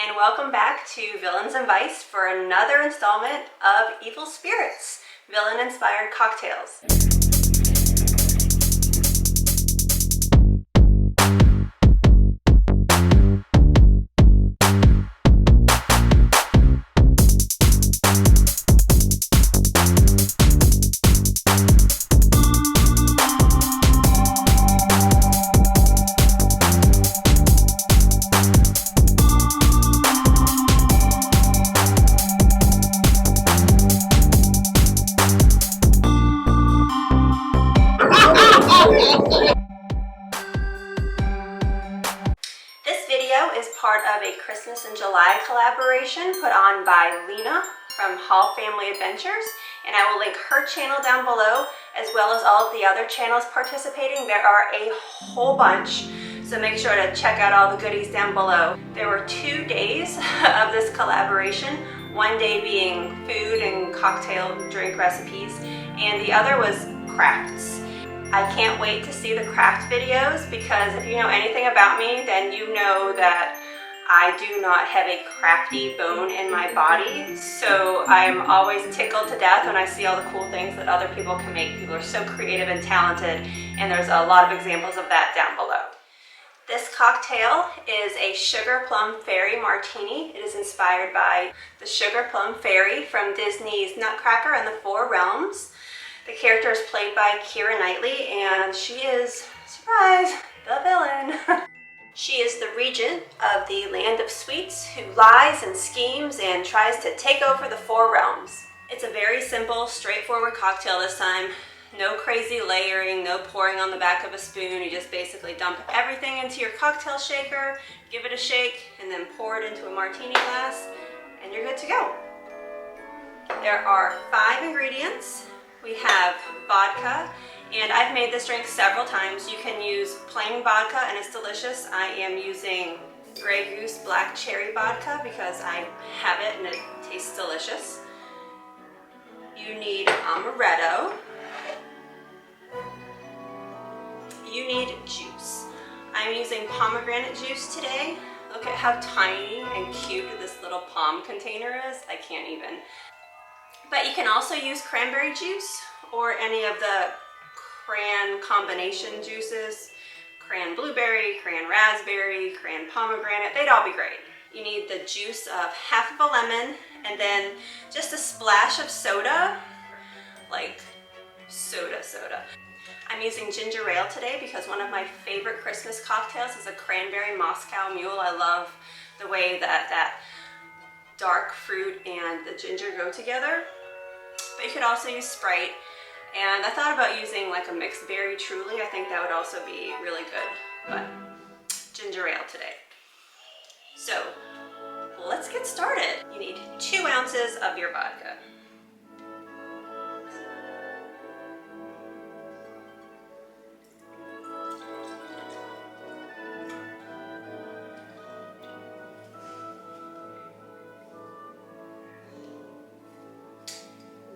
and welcome back to Villains and Vice for another installment of Evil Spirits, villain-inspired cocktails. This video is part of a Christmas in July collaboration put on by Lena from Hall Family Adventures, and I will link her channel down below as well as all of the other channels participating. There are a whole bunch, so make sure to check out all the goodies down below. There were 2 days of this collaboration, one day being food and cocktail drink recipes, and the other was crafts. I can't wait to see the craft videos because if you know anything about me, then you know that I do not have a crafty bone in my body. So I'm always tickled to death when I see all the cool things that other people can make. People are so creative and talented, and there's a lot of examples of that down below. This cocktail is a Sugar Plum Fairy Martini. It is inspired by the Sugar Plum Fairy from Disney's Nutcracker and the Four Realms. The character is played by Keira Knightley, and she is, surprise, the villain. She is the regent of the Land of Sweets who lies and schemes and tries to take over the Four Realms. It's a very simple, straightforward cocktail this time. No crazy layering, no pouring on the back of a spoon. You just basically dump everything into your cocktail shaker, give it a shake, and then pour it into a martini glass, and you're good to go. There are 5 ingredients. We have vodka, and I've made this drink several times. You can use plain vodka and it's delicious. I am using Grey Goose Black Cherry Vodka because I have it and it tastes delicious. You need amaretto. You need juice. I'm using pomegranate juice today. Look at how tiny and cute this little palm container is. I can't even. But you can also use cranberry juice or any of the cran combination juices. Cran blueberry, cran raspberry, cran pomegranate, they'd all be great. You need the juice of half of a lemon and then just a splash of soda, like soda. I'm using ginger ale today because one of my favorite Christmas cocktails is a cranberry Moscow Mule. I love the way that dark fruit and the ginger go together. But you could also use Sprite, and I thought about using like a mixed berry Truly. I think that would also be really good, but ginger ale today. So let's get started. You need 2 ounces of your vodka.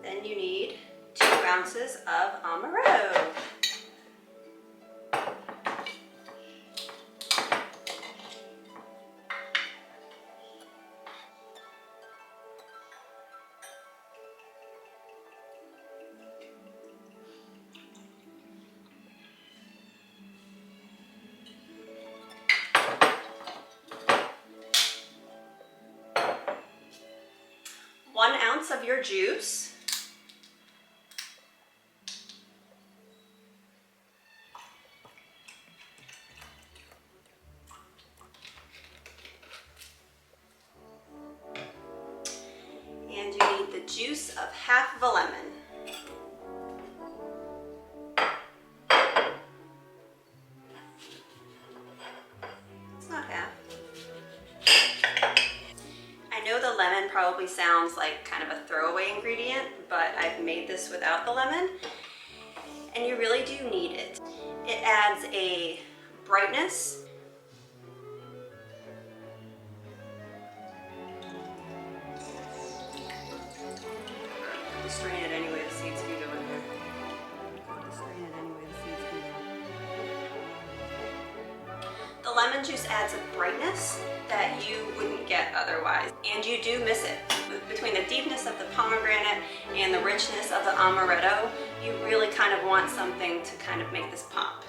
Then you need 2 ounces of amaretto. One ounce of your juice. And you need the juice of half of a lemon. It's not half. I know the lemon probably sounds like kind of a throwaway ingredient, but I've made this without the lemon, and you really do need it. It adds a brightness. Strain it anyway the seeds can go in there. Strain it anyway the seeds can go. The lemon lemon juice adds a brightness that you wouldn't get otherwise. And you do miss it. Between the deepness of the pomegranate and the richness of the amaretto, you really kind of want something to kind of make this pop.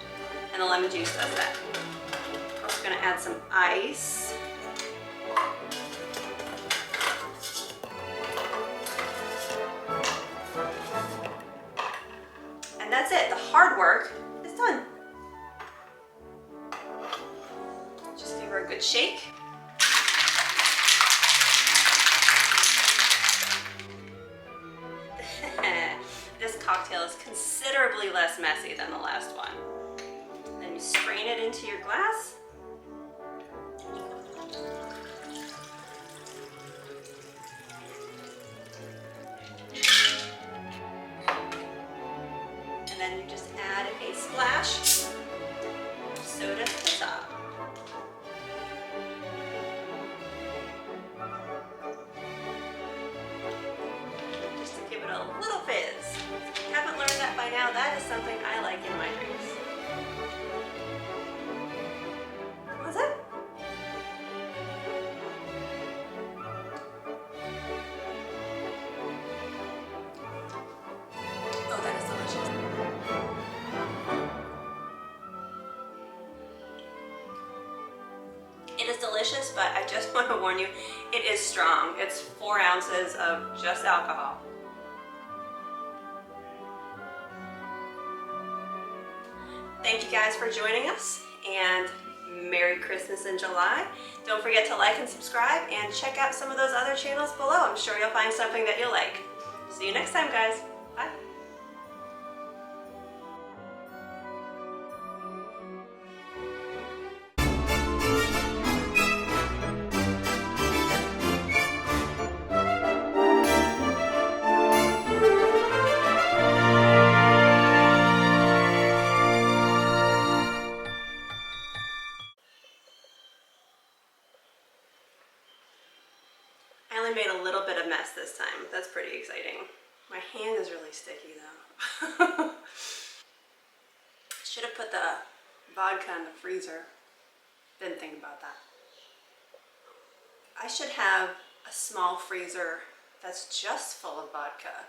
And the lemon juice does that. I'm also gonna add some ice. And that's it, the hard work is done. Just give her a good shake. This cocktail is considerably less messy than the last one. Then you strain it into your glass. And then you just add a splash of soda to the top. Just to give it a little fizz. If you haven't learned that by now, that is something I like in my drinks. What's it? Oh, that is delicious. It is delicious, but I just want to warn you, it is strong. It's 4 ounces of just alcohol. Thank you guys for joining us, and Merry Christmas in July. Don't forget to like and subscribe, and check out some of those other channels below. I'm sure you'll find something that you'll like. See you next time, guys. Bye. I only made a little bit of mess this time. That's pretty exciting. My hand is really sticky though. Should have put the vodka in the freezer. Didn't think about that. I should have a small freezer that's just full of vodka.